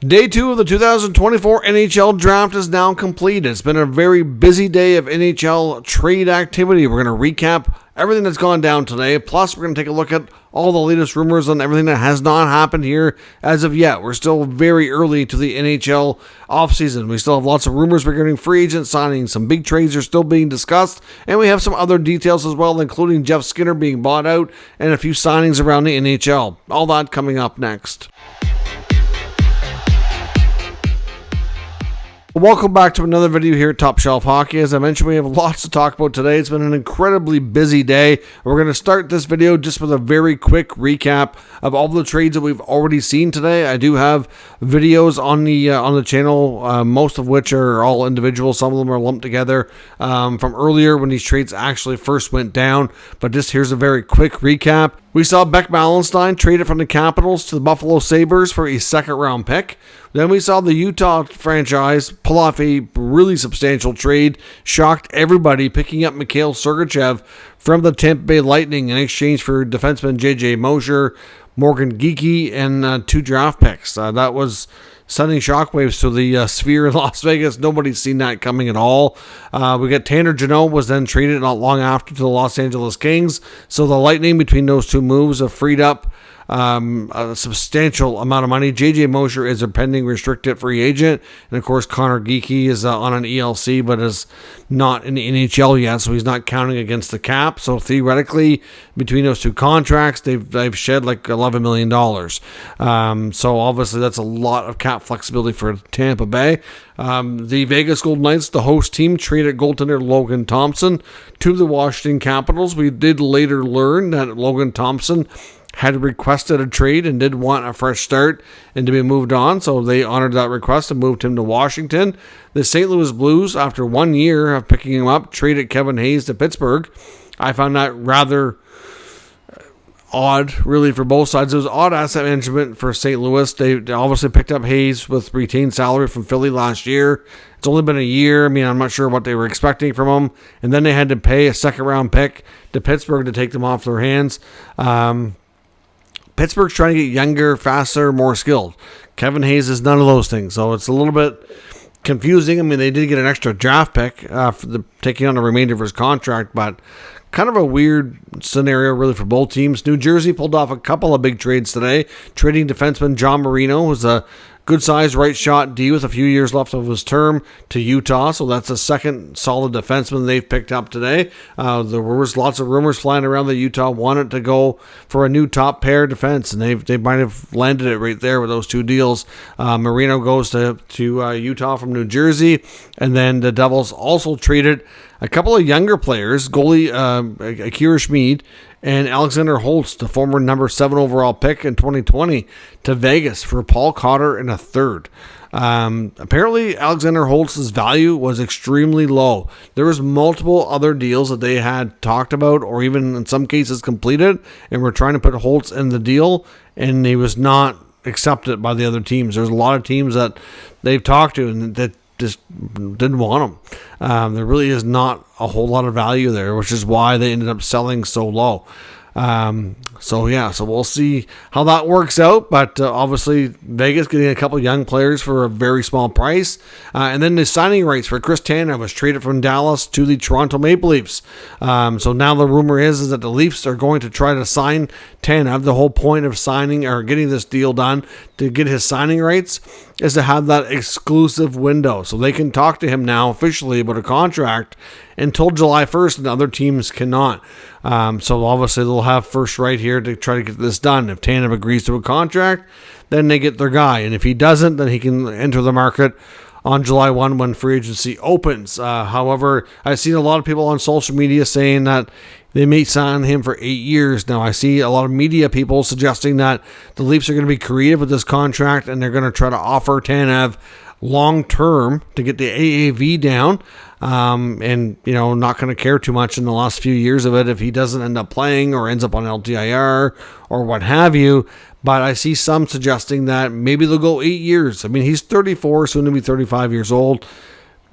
Day 2 of the 2024 NHL Draft is now complete. It's been a very busy day of NHL trade activity. We're going to recap everything that's gone down today. Plus, we're going to take a look at all the latest rumors on everything that has not happened here as of yet. We're still very early to the NHL offseason. We still have lots of rumors regarding free agent signings. Some big trades are still being discussed. And we have some other details as well, including Jeff Skinner being bought out and a few signings around the NHL. All that coming up next. Welcome back to another video here at Top Shelf Hockey. As I mentioned, we have lots to talk about today. It's been an incredibly busy day. We're going to start this video just with a very quick recap of all the trades that we've already seen today. I do have videos on the channel, most of which are all individual. Some of them are lumped together from earlier when these trades actually first went down. But just here's a very quick recap. We saw Beck Malenstein traded from the Capitals to the Buffalo Sabres for a second-round pick. Then we saw the Utah franchise pull off a really substantial trade, shocked everybody, picking up Mikhail Sergachev from the Tampa Bay Lightning in exchange for defenseman J.J. Mosher, Morgan Geekie, and 2 draft picks. That was sending shockwaves to the sphere in Las Vegas. Nobody's seen that coming at all. We got Tanner Jeannot was then traded not long after to the Los Angeles Kings. So the Lightning, between those two moves, have freed up a substantial amount of money. J.J. Mosher is a pending restricted free agent. And, of course, Connor Geekie is on an ELC but is not in the NHL yet, so he's not counting against the cap. So, theoretically, between those two contracts, they've shed like $11 million. So, obviously, that's a lot of cap flexibility for Tampa Bay. The Vegas Golden Knights, the host team, traded goaltender Logan Thompson to the Washington Capitals. We did later learn that Logan Thompson had requested a trade and did want a fresh start and to be moved on, so they honored that request and moved him to Washington. The St. Louis Blues, after 1 year of picking him up, traded Kevin Hayes to Pittsburgh. I found that rather odd, really, for both sides. It was odd asset management for St. Louis. They obviously picked up Hayes with retained salary from Philly last year. It's only been a year. I mean, I'm not sure what they were expecting from him. And then they had to pay a second-round pick to Pittsburgh to take them off their hands. Pittsburgh's trying to get younger, faster, more skilled. Kevin Hayes is none of those things, so it's a little bit confusing. I mean, they did get an extra draft pick for taking on the remainder of his contract, but kind of a weird scenario, really, for both teams. New Jersey pulled off a couple of big trades today, trading defenseman John Marino, who's a good-sized right-shot D with a few years left of his term, to Utah. So that's a second solid defenseman they've picked up today. There was lots of rumors flying around that Utah wanted to go for a new top-pair defense, and they might have landed it right there with those two deals. Marino goes to Utah from New Jersey, and then the Devils also traded a couple of younger players, goalie Akira Schmid and Alexander Holtz, the former number 7 overall pick in 2020, to Vegas for Paul Cotter and a third. Apparently, Alexander Holtz's value was extremely low. There was multiple other deals that they had talked about or even in some cases completed and were trying to put Holtz in the deal, and he was not accepted by the other teams. There's a lot of teams that they've talked to and that just didn't want him. There really is not a whole lot of value there, which is why they ended up selling so low. So we'll see how that works out. But obviously, Vegas getting a couple young players for a very small price. And then the signing rights for Chris Tanev was traded from Dallas to the Toronto Maple Leafs. So now the rumor is that the Leafs are going to try to sign Tanev. The whole point of signing or getting this deal done to get his signing rights is to have that exclusive window. So they can talk to him now officially about a contract until July 1st, and other teams cannot. So obviously they'll have first right here to try to get this done. If Tanev agrees to a contract, then they get their guy. And if he doesn't, then he can enter the market on July 1 when free agency opens. However, I've seen a lot of people on social media saying that they may sign him for 8 years. Now, I see a lot of media people suggesting that the Leafs are going to be creative with this contract and they're going to try to offer Tanev long-term to get the AAV down. And, not going to care too much in the last few years of it if he doesn't end up playing or ends up on LTIR or what have you. But I see some suggesting that maybe they'll go 8 years. I mean, he's 34, soon to be 35 years old.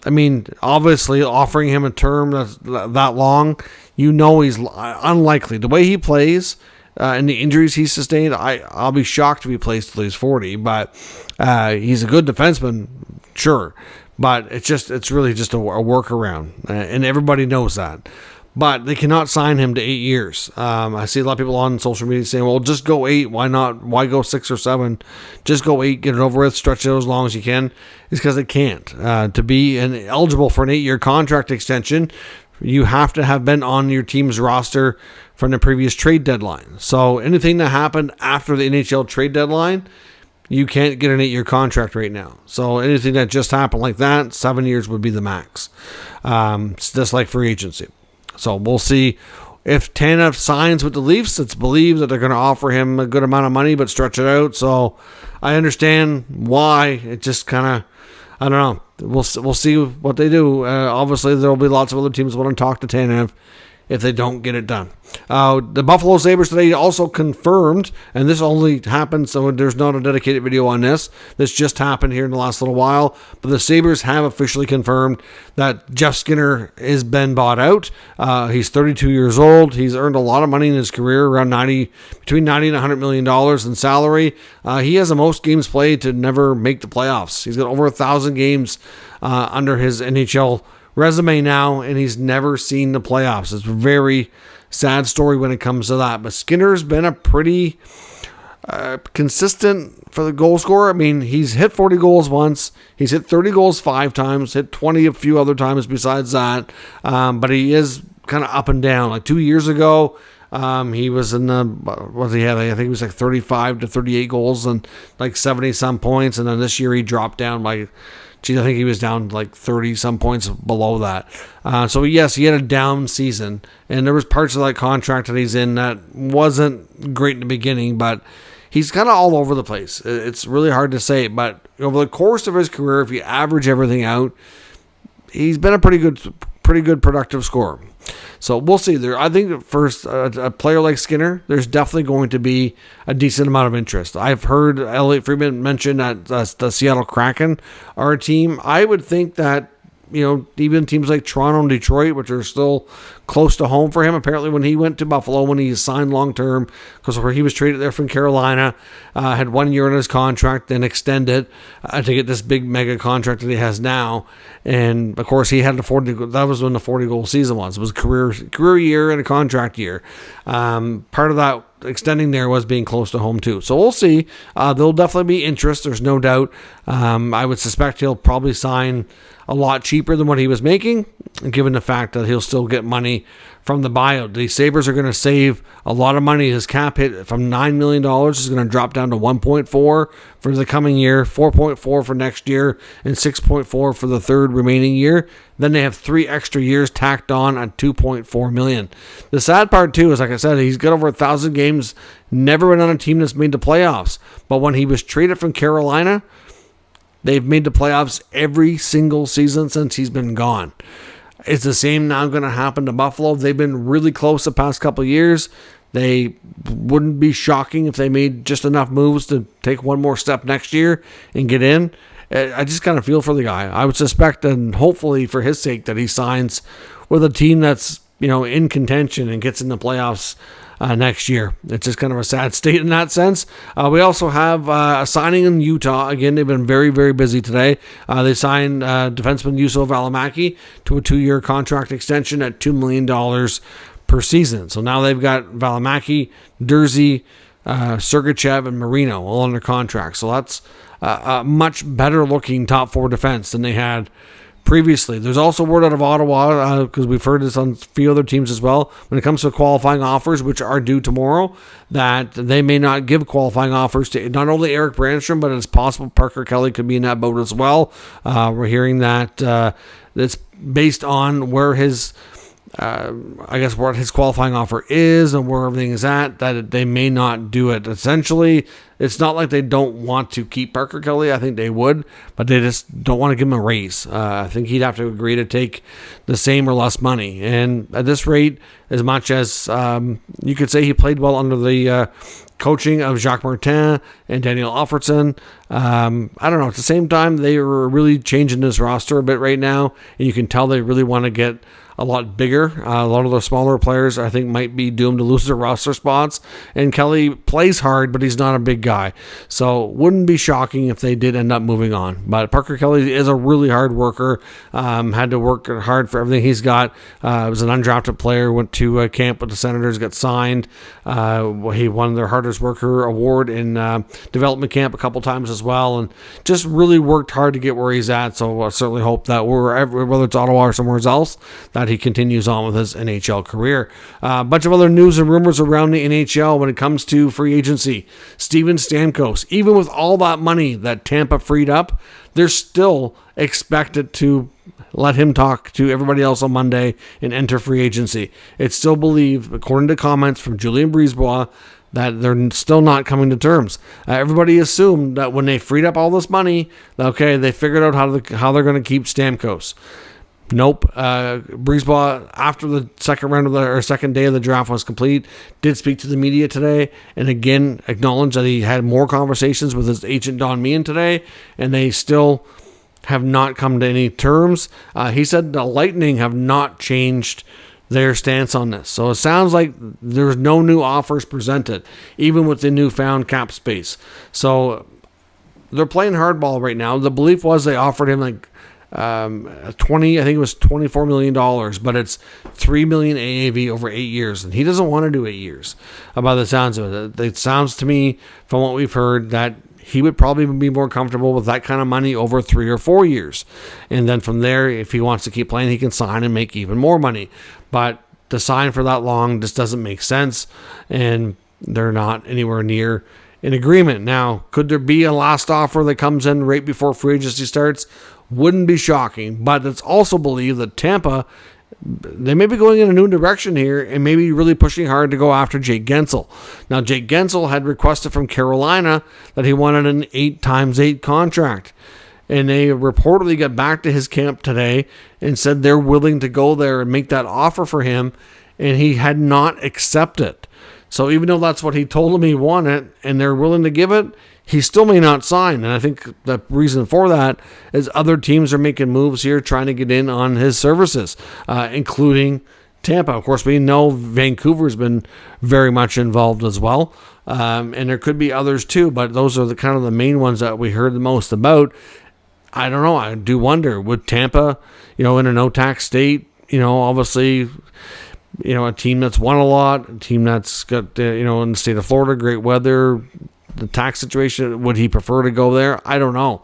I mean, obviously, offering him a term that's that long, he's unlikely. The way he plays, and the injuries he's sustained, I'll be shocked if he plays till he's 40. But he's a good defenseman, sure. But it's really just a workaround, and everybody knows that. But they cannot sign him to 8 years. I see a lot of people on social media saying, well, just go 8. Why not? Why go 6 or 7? Just go 8, get it over with, stretch it out as long as you can. It's because they can't. To be eligible for an 8-year contract extension, you have to have been on your team's roster from the previous trade deadline. So anything that happened after the NHL trade deadline, you can't get an 8-year contract right now. So anything that just happened like that, 7 years would be the max. It's just like free agency. So we'll see if Tanev signs with the Leafs. It's believed that they're going to offer him a good amount of money, but stretch it out. So I understand why. It just kind of, I don't know. We'll see what they do. Obviously, there will be lots of other teams want to talk to Tanev if they don't get it done. The Buffalo Sabres today also confirmed, and this only happened, so there's not a dedicated video on this. This just happened here in the last little while, but the Sabres have officially confirmed that Jeff Skinner has been bought out. He's 32 years old. He's earned a lot of money in his career, around between $90 and $100 million in salary. He has the most games played to never make the playoffs. He's got over 1,000 games under his NHL resume now, and he's never seen the playoffs. It's a very sad story when it comes to that. But Skinner's been a pretty consistent for the goal scorer. I mean, he's hit 40 goals once. He's hit 30 goals 5 times, hit 20 a few other times besides that. But he is kind of up and down. Like 2 years ago, he was in the, what did he have? I think he was like 35 to 38 goals and like 70 some points. And then this year he dropped down by, I think he was down like 30 some points below that. So yes, he had a down season, and there was parts of that contract that he's in that wasn't great in the beginning, but he's kind of all over the place. It's really hard to say, but over the course of his career, if you average everything out, he's been a pretty good productive scorer. So we'll see there. I think for a player like Skinner, there's definitely going to be a decent amount of interest. I've heard Elliot Friedman mention that the Seattle Kraken are a team. I would think that, even teams like Toronto and Detroit, which are still close to home for him. Apparently when he went to Buffalo, when he signed long-term, because where he was traded there from Carolina, had 1 year in his contract, then extended to get this big mega contract that he has now. And of course he had that was when the 40-goal season was. It was a career year and a contract year. Part of that extending there was being close to home too. So we'll see. There'll definitely be interest. There's no doubt. I would suspect he'll probably sign a lot cheaper than what he was making, given the fact that he'll still get money from the buyout. The Sabres are going to save a lot of money. His cap hit from $9 million is going to drop down to 1.4 for the coming year, 4.4 for next year, and 6.4 for the third remaining year. Then they have 3 extra years tacked on at $2.4 million. The sad part too is, like I said, he's got over 1,000 games, never been on a team that's made the playoffs. But when he was traded from Carolina, they've made the playoffs every single season since he's been gone. It's the same now going to happen to Buffalo. They've been really close the past couple of years. They wouldn't be shocking if they made just enough moves to take one more step next year and get in. I just kind of feel for the guy. I would suspect, and hopefully for his sake, that he signs with a team that's in contention and gets in the playoffs next year. It's just kind of a sad state in that sense. We also have a signing in Utah. Again, they've been very, very busy today. They signed defenseman Juuso Valimaki to a 2-year contract extension at $2 million per season. So now they've got Valimaki, Durzi, Sergachev, and Marino all under contract. So that's a much better looking top 4 defense than they had previously. There's also word out of Ottawa, because we've heard this on a few other teams as well, when it comes to qualifying offers, which are due tomorrow, that they may not give qualifying offers to not only Eric Brannstrom, but it's possible Parker Kelly could be in that boat as well. We're hearing that it's based on where his what his qualifying offer is and where everything is at, that they may not do it. Essentially, it's not like they don't want to keep Parker Kelly. I think they would, but they just don't want to give him a raise. I think he'd have to agree to take the same or less money. And at this rate, as much as you could say he played well under the coaching of Jacques Martin and Daniel Alfredson, I don't know. At the same time, they were really changing this roster a bit right now, and you can tell they really want to get a lot bigger. A lot of the smaller players, I think, might be doomed to lose their roster spots. And Kelly plays hard, but he's not a big guy. So wouldn't be shocking if they did end up moving on. But Parker Kelly is a really hard worker. Had to work hard for everything he's got. Was an undrafted player, went to camp with the Senators, got signed. He won their hardest worker award in development camp a couple times as well. And just really worked hard to get where he's at. So I certainly hope that whether it's Ottawa or somewhere else, that he continues on with his NHL career. A bunch of other news and rumors around the NHL when it comes to free agency. Steven Stamkos, even with all that money that Tampa freed up, they're still expected to let him talk to everybody else on Monday and enter free agency. It's still believed, according to comments from Julien Brisebois, that they're still not coming to terms. Everybody assumed that when they freed up all this money, okay, they figured out how they're going to keep Stamkos. Nope. Brisebois, after the second day of the draft was complete, did speak to the media today, and again acknowledged that he had more conversations with his agent Don Meehan today, and they still have not come to any terms. He said the Lightning have not changed their stance on this. So it sounds like there's no new offers presented, even with the newfound cap space. So they're playing hardball right now. The belief was they offered him like I think it was $24 million, but it's $3 million AAV over 8 years, and he doesn't want to do 8 years. By the sounds of it, it sounds to me from what we've heard that he would probably be more comfortable with that kind of money over 3 or 4 years, and then from there, if he wants to keep playing, he can sign and make even more money. But to sign for that long just doesn't make sense, and they're not anywhere near in agreement. Now, could there be a last offer that comes in right before free agency starts? Wouldn't be shocking, but it's also believed that Tampa, they may be going in a new direction here and maybe really pushing hard to go after Jake Guentzel. Now, Jake Guentzel had requested from Carolina that he wanted an 8x8 contract, and they reportedly got back to his camp today and said they're willing to go there and make that offer for him, and he had not accepted. So even though that's what he told them he wanted and they're willing to give it, he still may not sign. And I think the reason for that is other teams are making moves here trying to get in on his services, including Tampa. Of course, we know Vancouver's been very much involved as well. And there could be others too, but those are the kind of the main ones that we heard the most about. I don't know. I do wonder, would Tampa, in a no-tax state, obviously, a team that's won a lot, a team that's got, in the state of Florida, great weather, the tax situation, would he prefer to go there? I don't know.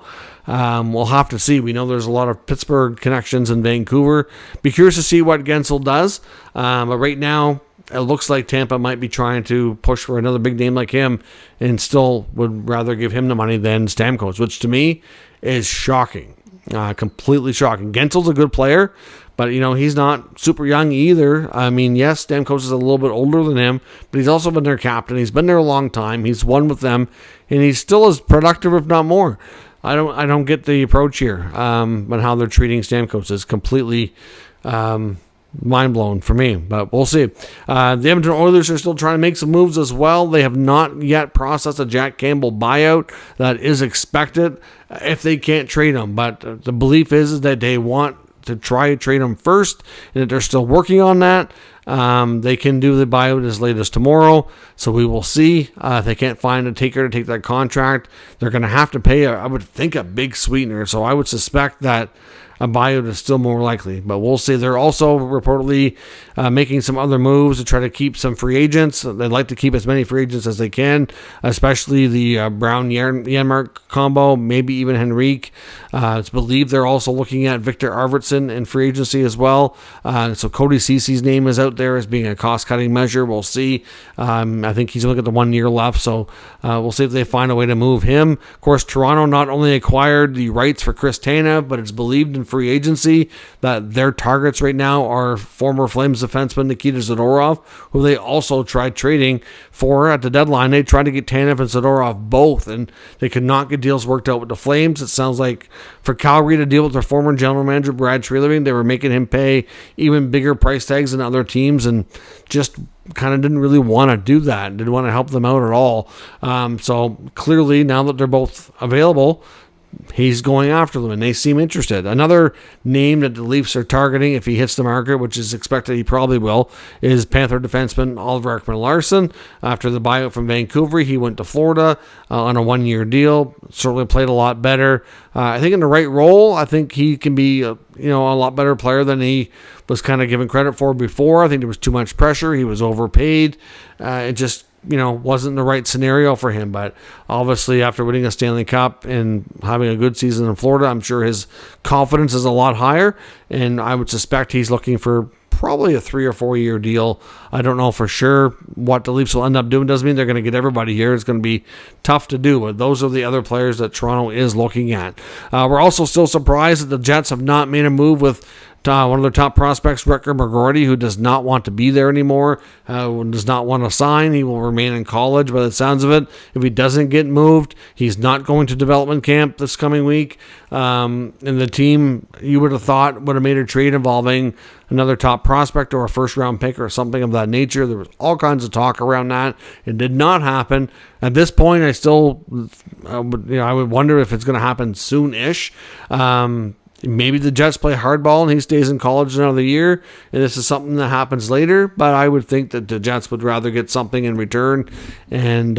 We'll have to see. We know there's a lot of Pittsburgh connections in Vancouver. Be curious to see what Guentzel does. But right now, it looks like Tampa might be trying to push for another big name like him and still would rather give him the money than Stamkos, which to me is shocking. Completely shocking. Guentzel's a good player, but, he's not super young either. I mean, yes, Stamkos is a little bit older than him, but he's also been their captain. He's been there a long time. He's won with them, and he's still as productive, if not more. I don't get the approach here, but how they're treating Stamkos is completely mind blown for me, but we'll see. The Edmonton Oilers are still trying to make some moves as well. They have not yet processed a Jack Campbell buyout that is expected if they can't trade him, but the belief is that they want to try to trade him first, and that they're still working on that. They can do the buyout as late as tomorrow, so we will see. If they can't find a taker to take that contract, they're going to have to pay, I would think, a big sweetener, so I would suspect that a buyout is still more likely, but we'll see. They're also reportedly making some other moves to try to keep some free agents. They'd like to keep as many free agents as they can, especially the Brown-Janmark combo, maybe even Henrique. It's believed they're also looking at Victor Arvidsson in free agency as well. So Cody Cece's name is out there as being a cost-cutting measure. We'll see. I think he's only got the 1 year left, so we'll see if they find a way to move him. Of course, Toronto not only acquired the rights for Chris Tanev, but it's believed in free agency that their targets right now are former Flames defenseman Nikita Zadorov, who they also tried trading for at the deadline. They tried to get Tanev and Zadorov both, and they could not get deals worked out with the Flames. It sounds like for Calgary to deal with their former general manager Brad Treliving, they were making him pay even bigger price tags than other teams, and just kind of didn't really want to do that, didn't want to help them out at all. So clearly, now that they're both available, he's going after them, and they seem interested. Another name that the Leafs are targeting, if he hits the market, which is expected he probably will, is Panther defenseman Oliver Ekman-Larsson. After the buyout from Vancouver, he went to Florida on a one-year deal. Certainly played a lot better. I think in the right role, I think he can be a lot better player than he was kind of given credit for before. I think there was too much pressure. He was overpaid. It just wasn't the right scenario for him. But obviously, after winning a Stanley Cup and having a good season in Florida, I'm sure his confidence is a lot higher. And I would suspect he's looking for probably a 3 or 4 year deal. I don't know for sure what the Leafs will end up doing. Doesn't mean they're going to get everybody here. It's going to be tough to do. But those are the other players that Toronto is looking at. We're also still surprised that the Jets have not made a move with one of their top prospects, Rutger McGroarty, who does not want to be there anymore, does not want to sign. He will remain in college by the sounds of it. If he doesn't get moved, he's not going to development camp this coming week. And the team, you would have thought, would have made a trade involving another top prospect or a first-round pick or something of that nature. There was all kinds of talk around that. It did not happen. At this point, I would wonder if it's going to happen soon-ish. Maybe the Jets play hardball and he stays in college another year, and this is something that happens later. But I would think that the Jets would rather get something in return and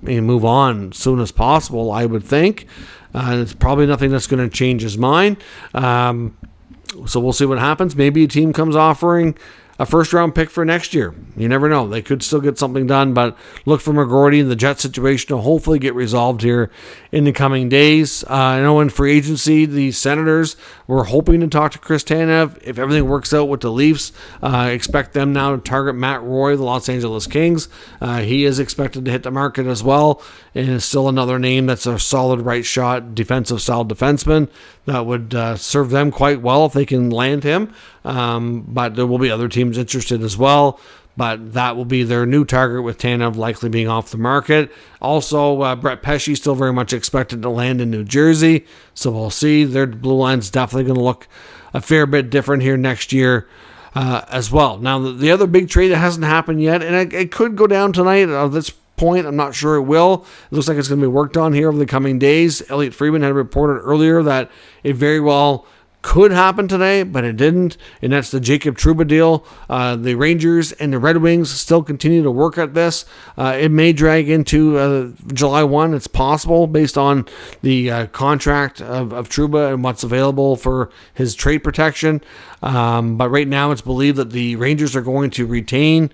move on as soon as possible, I would think. It's probably nothing that's going to change his mind. So we'll see what happens. Maybe a team comes offering a first-round pick for next year. You never know. They could still get something done, but look for McGroarty and the Jet situation to hopefully get resolved here in the coming days. I know in free agency, the Senators were hoping to talk to Chris Tanev. If everything works out with the Leafs, expect them now to target Matt Roy, the Los Angeles Kings. He is expected to hit the market as well, and is still another name that's a solid right shot defensive-style defenseman that would serve them quite well if they can land him. But there will be other teams interested as well. But that will be their new target, with Tanev likely being off the market. Also, Brett Pesce still very much expected to land in New Jersey. So we'll see. Their blue line's definitely going to look a fair bit different here next year as well. Now, the other big trade that hasn't happened yet, and it could go down tonight at this point. I'm not sure it will. It looks like it's going to be worked on here over the coming days. Elliot Friedman had reported earlier that it very well could happen today, but it didn't, and that's the Jacob Trouba deal. The Rangers and the Red Wings still continue to work at this. It may drag into July 1. It's possible based on the contract of Trouba and what's available for his trade protection. But right now it's believed that the Rangers are going to retain,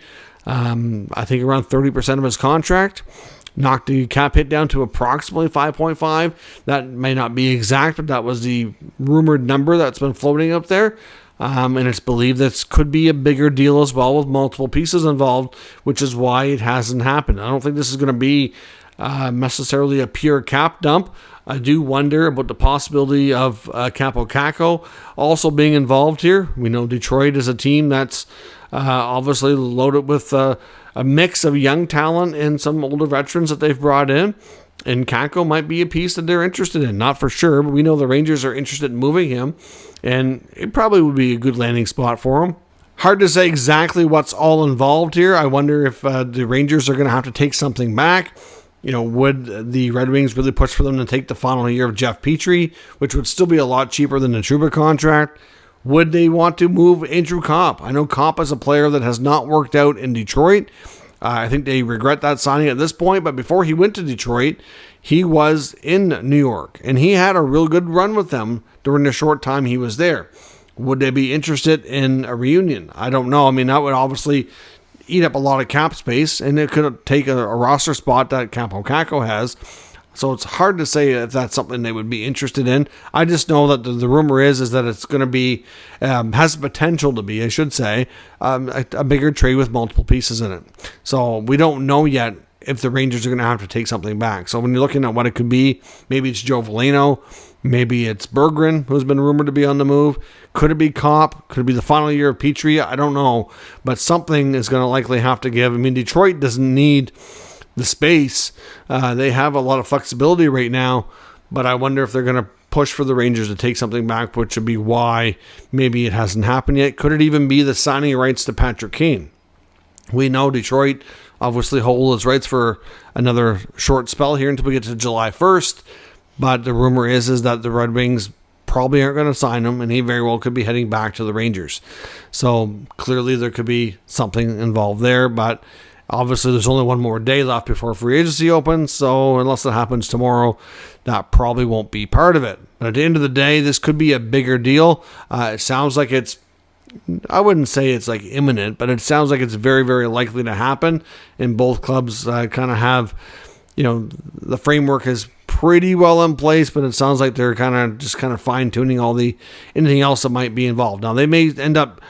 I think, around 30% of his contract. Knocked the cap hit down to approximately 5.5. That may not be exact, but that was the rumored number that's been floating up there. And it's believed this could be a bigger deal as well, with multiple pieces involved, which is why it hasn't happened. I don't think this is going to be necessarily a pure cap dump. I do wonder about the possibility of Capo Caco also being involved here. We know Detroit is a team that's obviously loaded with a mix of young talent and some older veterans that they've brought in. And Kako might be a piece that they're interested in. Not for sure, but we know the Rangers are interested in moving him. And it probably would be a good landing spot for him. Hard to say exactly what's all involved here. I wonder if the Rangers are going to have to take something back. Would the Red Wings really push for them to take the final year of Jeff Petrie, which would still be a lot cheaper than the Trouba contract? Would they want to move Andrew Kopp? I know Kopp is a player that has not worked out in Detroit. I think they regret that signing at this point, but before he went to Detroit, he was in New York, and he had a real good run with them during the short time he was there. Would they be interested in a reunion? I don't know. I mean, that would obviously eat up a lot of cap space, and it could take a roster spot that Capo Caco has. So it's hard to say if that's something they would be interested in. I just know that the rumor is that it's going to be, has the potential to be, I should say, a bigger trade with multiple pieces in it. So we don't know yet if the Rangers are going to have to take something back. So when you're looking at what it could be, maybe it's Joe Veleno, maybe it's Berggren, who's been rumored to be on the move. Could it be Kopp? Could it be the final year of Petrie? I don't know. But something is going to likely have to give. I mean, Detroit doesn't need the space. They have a lot of flexibility right now, but I wonder if they're going to push for the Rangers to take something back, which would be why maybe it hasn't happened yet. Could it even be the signing rights to Patrick Kane? We know Detroit obviously hold his rights for another short spell here until we get to July 1st, but the rumor is that the Red Wings probably aren't going to sign him, and he very well could be heading back to the Rangers. So clearly there could be something involved there, but obviously there's only one more day left before free agency opens, so unless it happens tomorrow, that probably won't be part of it. But at the end of the day, this could be a bigger deal. It sounds like it's, I wouldn't say it's like imminent, but it sounds like it's very, very likely to happen. And both clubs kind of have, the framework is pretty well in place, but it sounds like they're kind of fine-tuning anything else that might be involved. Now, they may end up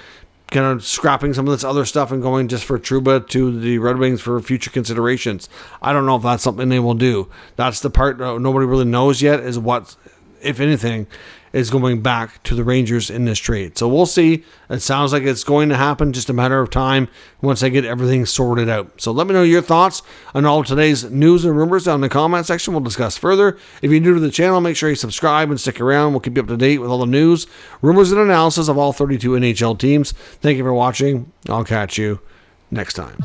kind of scrapping some of this other stuff and going just for Trouba to the Red Wings for future considerations. I don't know if that's something they will do. That's the part nobody really knows yet, is what, if anything, is going back to the Rangers in this trade. So we'll see. It sounds like it's going to happen, just a matter of time once I get everything sorted out. So let me know your thoughts on all of today's news and rumors down in the comment section. We'll discuss further. If you're new to the channel, make sure you subscribe and stick around. We'll keep you up to date with all the news, rumors, and analysis of all 32 NHL teams. Thank you for watching. I'll catch you next time.